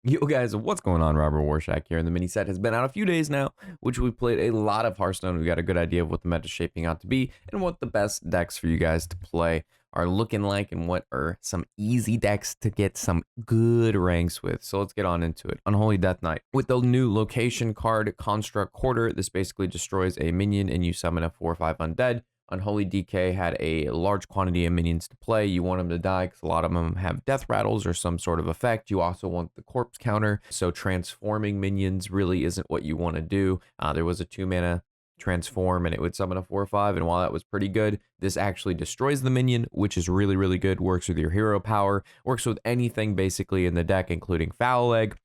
Yo guys, what's going on? Robert Warshack here, and the mini set has been out a few days now, which we played a lot of Hearthstone. We got a good idea of what the meta is shaping out to be and what the best decks for you guys to play are looking like and what are some easy decks to get some good ranks with. So let's get on into it. Unholy Death Knight. With the new location card, Construct Quarter, this basically destroys a minion and you summon a 4/5 undead. Unholy DK had a large quantity of minions to play. You want them to die because a lot of them have death rattles or some sort of effect. You also want the corpse counter, so transforming minions really isn't what you want to do. There was a 2-mana transform and it would summon a 4/5, and while that was pretty good, this actually destroys the minion, which is really, really good. Works with your hero power, works with anything basically in the deck, including Foul Leg.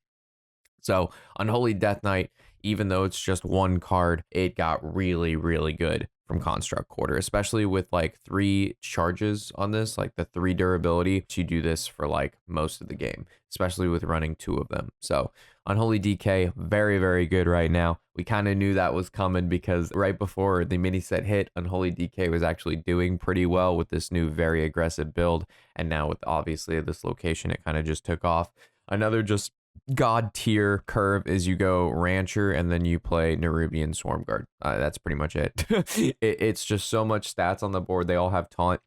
So Unholy Death Knight, even though it's just one card, it got really, really good from Construct Quarter, especially with like 3 charges on this, like the 3 durability. You do this for like most of the game, especially with running 2 of them. So Unholy DK, very, very good right now. We kind of knew that was coming because right before the mini set hit, Unholy DK was actually doing pretty well with this new very aggressive build. And now with obviously this location, it kind of just took off. Another just god tier curve is you go Rancher and then you play Nerubian Swarm Guard. That's pretty much it. It's just so much stats on the board. They all have taunt,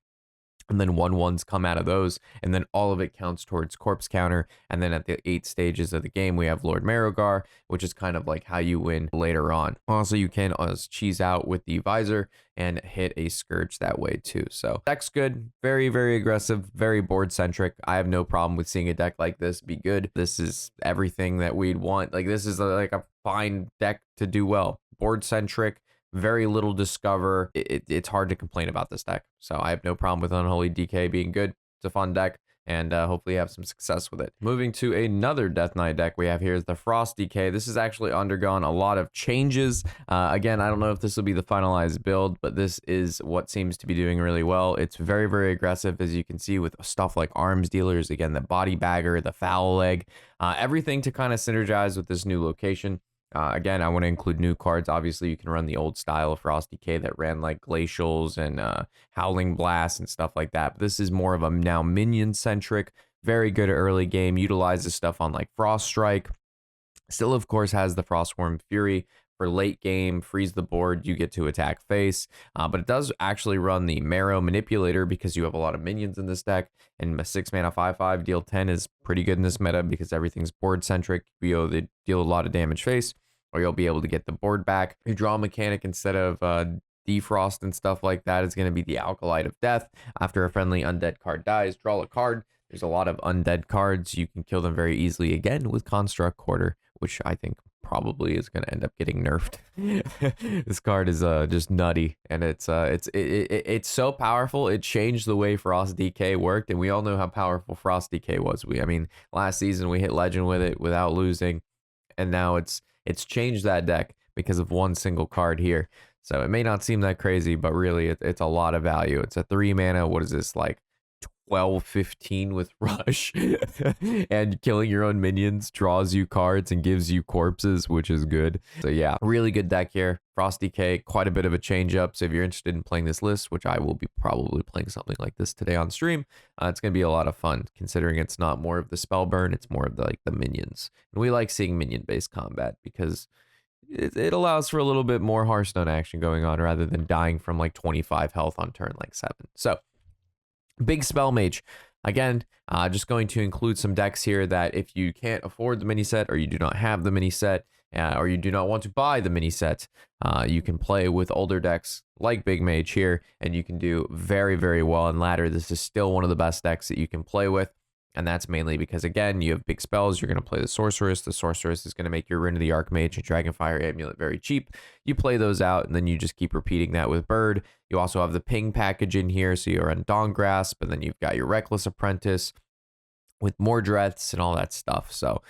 and then 1/1s come out of those, and then all of it counts towards corpse counter. And then at the 8 stages of the game, we have Lord Marogar, which is kind of like how you win later on. Also, you can cheese out with the visor and hit a scourge that way too. So deck's good, very, very aggressive, very board centric. I have no problem with seeing a deck like this be good. This is everything that we'd want. Like, this is like a fine deck to do well. Board centric, very little discover. It's hard to complain about this deck. So I have no problem with Unholy DK being good. It's a fun deck, and hopefully have some success with it. Moving to another Death Knight deck we have here is the Frost DK. This has actually undergone a lot of changes. Again, I don't know if this will be the finalized build, but this is what seems to be doing really well. It's very, very aggressive, as you can see, with stuff like Arms Dealers, again, the Body Bagger, the Foul Leg, everything to kind of synergize with this new location. Again, I want to include new cards. Obviously, you can run the old style of Frost DK that ran like Glacials and Howling Blast and stuff like that. But this is more of a now minion-centric, very good early game. Utilizes stuff on like Frost Strike. Still, of course, has the Frostworm Fury. For late game, freeze the board, you get to attack face. But it does actually run the Marrow Manipulator because you have a lot of minions in this deck. And a 6-mana 5/5 deal 10 is pretty good in this meta because everything's board centric. You'll deal a lot of damage face, or you'll be able to get the board back. Your draw mechanic, instead of defrost and stuff like that, is going to be the Alkalite of Death. After a friendly undead card dies, draw a card. There's a lot of undead cards. You can kill them very easily again with Construct Quarter, which I think probably is going to end up getting nerfed. This card is just nutty, and it's so powerful. It changed the way Frost DK worked, and we all know how powerful Frost DK was. I mean, last season we hit Legend with it without losing, and now it's changed that deck because of one single card here. So it may not seem that crazy, but really it's a lot of value. It's a 3-mana. What is this, like 12-15 with Rush? And killing your own minions draws you cards and gives you corpses, which is good. So yeah, really good deck here. Frost DK, quite a bit of a change up. So if you're interested in playing this list, which I will be probably playing something like this today on stream, it's going to be a lot of fun, considering it's not more of the spell burn, it's more of the minions. And we like seeing minion based combat because it allows for a little bit more Hearthstone action going on rather than dying from like 25 health on turn like 7. So big Spell Mage. Again, just going to include some decks here that if you can't afford the mini set, or you do not have the mini set, or you do not want to buy the mini set, you can play with older decks like Big Mage here, and you can do very, very well in ladder. This is still one of the best decks that you can play with. And that's mainly because, again, you have big spells. You're going to play the Sorceress. The Sorceress is going to make your Rin of the Archmage and Dragonfire Amulet very cheap. You play those out, and then you just keep repeating that with Bird. You also have the Ping package in here, so you're on Dawn Grasp, and then you've got your Reckless Apprentice with more Dreaths and all that stuff. So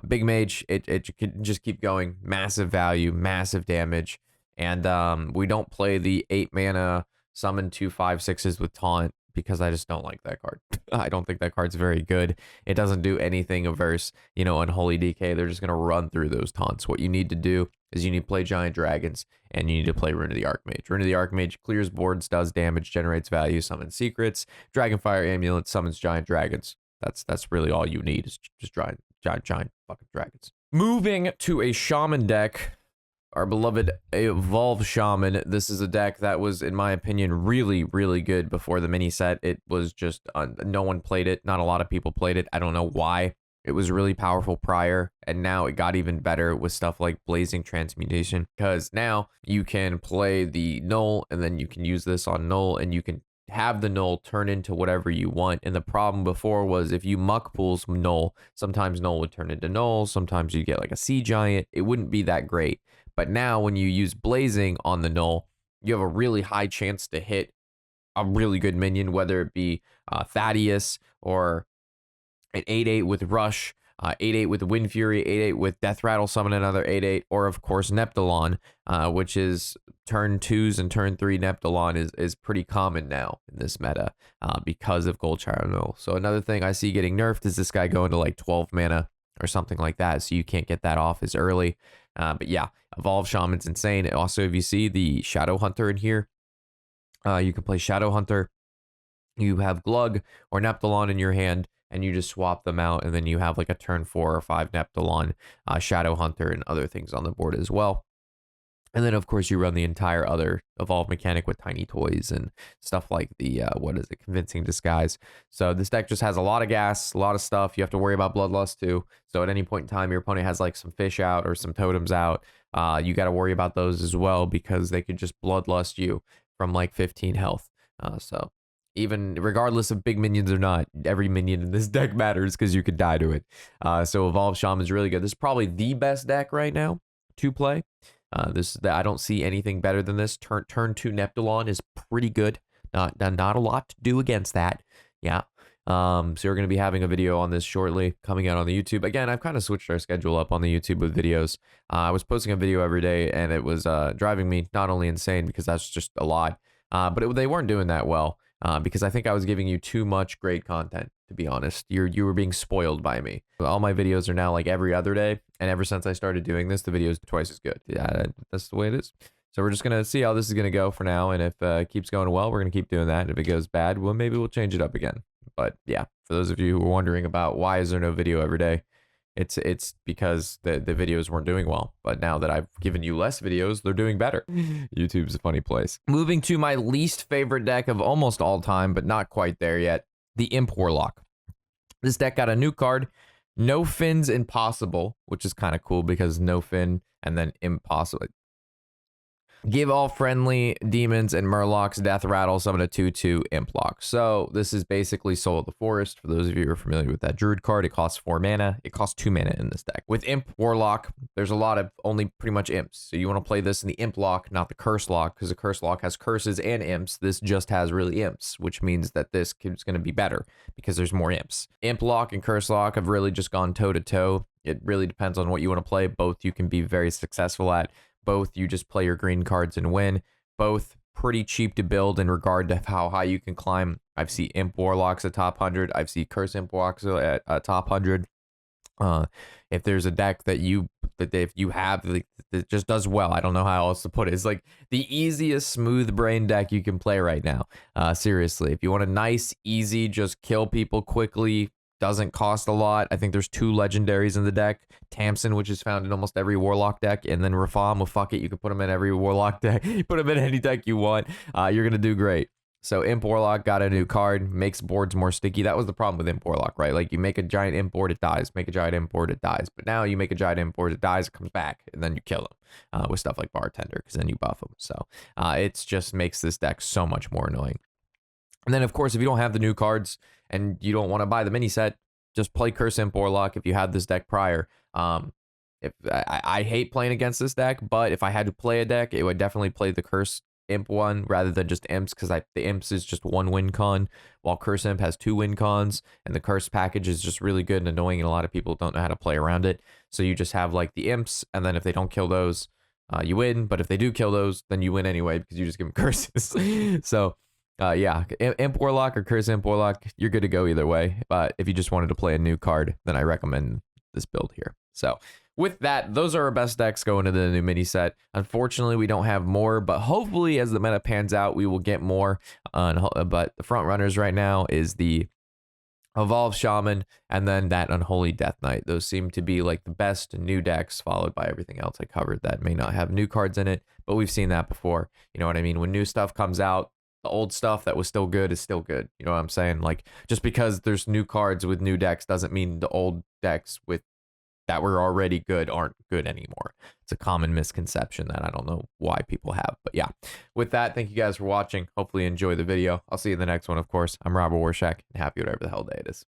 Big Mage, it can just keep going. Massive value, massive damage. And we don't play the 8-mana summon 2 5/6s with Taunt, because I just don't like that card. I don't think that card's very good. It doesn't do anything averse, Unholy DK. They're just going to run through those taunts. What you need to do is you need to play Giant Dragons, and you need to play Rin of the Archmage. Rin of the Archmage clears boards, does damage, generates value, summons secrets. Dragonfire Amulet summons Giant Dragons. That's really all you need, is just giant fucking dragons. Moving to a Shaman deck, our beloved Evolve Shaman. This is a deck that was, in my opinion, really, really good before the mini set. It was just, no one played it. Not a lot of people played it. I don't know why. It was really powerful prior, and now it got even better with stuff like Blazing Transmutation, because now you can play the Null, and then you can use this on Null, and you can have the Null turn into whatever you want. And the problem before was if you muck pools Null, sometimes Null would turn into Null, sometimes you get like a Sea Giant. It wouldn't be that great. But now when you use Blazing on the Null, you have a really high chance to hit a really good minion, whether it be Thaddeus or an 8/8 with Rush, 8/8 with Wind Fury, 8/8 with Death Rattle, summon another 8/8, or of course Neptulon, which is turn 2s and turn 3 Neptulon is pretty common now in this meta because of Gold Gyro Null. So another thing I see getting nerfed is this guy going to like 12 mana or something like that, so you can't get that off as early. But yeah, Evolve Shaman's insane. Also, if you see the Shadow Hunter in here, you can play Shadow Hunter. You have Glug or Neptulon in your hand, and you just swap them out, and then you have like a turn 4 or 5 Neptulon, Shadow Hunter, and other things on the board as well. And then, of course, you run the entire other Evolve mechanic with Tiny Toys and stuff like the, Convincing Disguise. So this deck just has a lot of gas, a lot of stuff. You have to worry about Bloodlust too. So at any point in time, your opponent has like some fish out or some totems out. You got to worry about those as well, because they could just Bloodlust you from like 15 health. So even regardless of big minions or not, every minion in this deck matters because you could die to it. So Evolve Shaman is really good. This is probably the best deck right now to play. I don't see anything better than this. Turn 2 Neptulon is pretty good. Not a lot to do against that. Yeah. So we're going to be having a video on this shortly coming out on the YouTube. Again, I've kind of switched our schedule up on the YouTube with videos. I was posting a video every day, and it was driving me not only insane because that's just a lot, but they weren't doing that well. Because I think I was giving you too much great content, to be honest. You were being spoiled by me. All my videos are now like every other day, and ever since I started doing this, the videos are twice as good. Yeah, that's the way it is. So we're just gonna see how this is gonna go for now, and if it keeps going well, we're gonna keep doing that. If it goes bad, well, maybe we'll change it up again. But yeah, for those of you who are wondering about why is there no video every day, it's because the videos weren't doing well. But now that I've given you less videos, they're doing better. YouTube's a funny place. Moving to my least favorite deck of almost all time, but not quite there yet, the Imp Warlock. This deck got a new card, No Fins Impossible, which is kind of cool because no fin and then impossible. Give all friendly demons and murlocs Death Rattle, summon a 2/2 Imp Lock. So this is basically Soul of the Forest. For those of you who are familiar with that Druid card, it costs 4 mana. It costs 2 mana in this deck. With Imp Warlock, there's a lot of only pretty much imps. So you want to play this in the Imp Lock, not the Curse Lock, because the Curse Lock has curses and imps. This just has really imps, which means that this is going to be better because there's more imps. Imp Lock and Curse Lock have really just gone toe to toe. It really depends on what you want to play. Both you can be very successful at. Both you just play your green cards and win. Both pretty cheap to build in regard to how high you can climb. I've seen Imp Warlocks at top 100. I've seen Curse Imp Warlocks at top 100. If there's a deck that if you have that just does well, I don't know how else to put it. It's like the easiest smooth brain deck you can play right now. Seriously, if you want a nice, easy, just kill people quickly, doesn't cost a lot. I think there's 2 legendaries in the deck. Tamsin, which is found in almost every Warlock deck, and then Rafam, well, fuck it, you can put them in every Warlock deck. Put them in any deck you want. You're going to do great. So Imp Warlock got a new card, makes boards more sticky. That was the problem with Imp Warlock, right? Like you make a giant Imp board, it dies. Make a giant Imp board, it dies. But now you make a giant Imp board, it dies, it comes back, and then you kill them with stuff like Bartender, because then you buff them. So it just makes this deck so much more annoying. And then, of course, if you don't have the new cards and you don't want to buy the mini set, just play Curse Imp Warlock if you had this deck prior. If I hate playing against this deck, but if I had to play a deck, it would definitely play the Curse Imp one rather than just Imps, because the Imps is just 1 win con, while Curse Imp has 2 win cons, and the Curse package is just really good and annoying, and a lot of people don't know how to play around it. So you just have like the Imps, and then if they don't kill those, you win. But if they do kill those, then you win anyway because you just give them curses. So yeah, Imp Warlock or Curse Imp Warlock, you're good to go either way. But if you just wanted to play a new card, then I recommend this build here. So with that, those are our best decks going into the new mini set. Unfortunately, we don't have more, but hopefully as the meta pans out, we will get more. But the front runners right now is the Evolve Shaman, and then that Unholy Death Knight. Those seem to be like the best new decks, followed by everything else I covered that may not have new cards in it, but we've seen that before. You know what I mean? When new stuff comes out, the old stuff that was still good is still good. You know what I'm saying? Like, just because there's new cards with new decks doesn't mean the old decks with that were already good aren't good anymore. It's a common misconception that I don't know why people have. But yeah, with that, thank you guys for watching. Hopefully you enjoy the video. I'll see you in the next one, of course. I'm Robert Warshack, and happy whatever the hell day it is.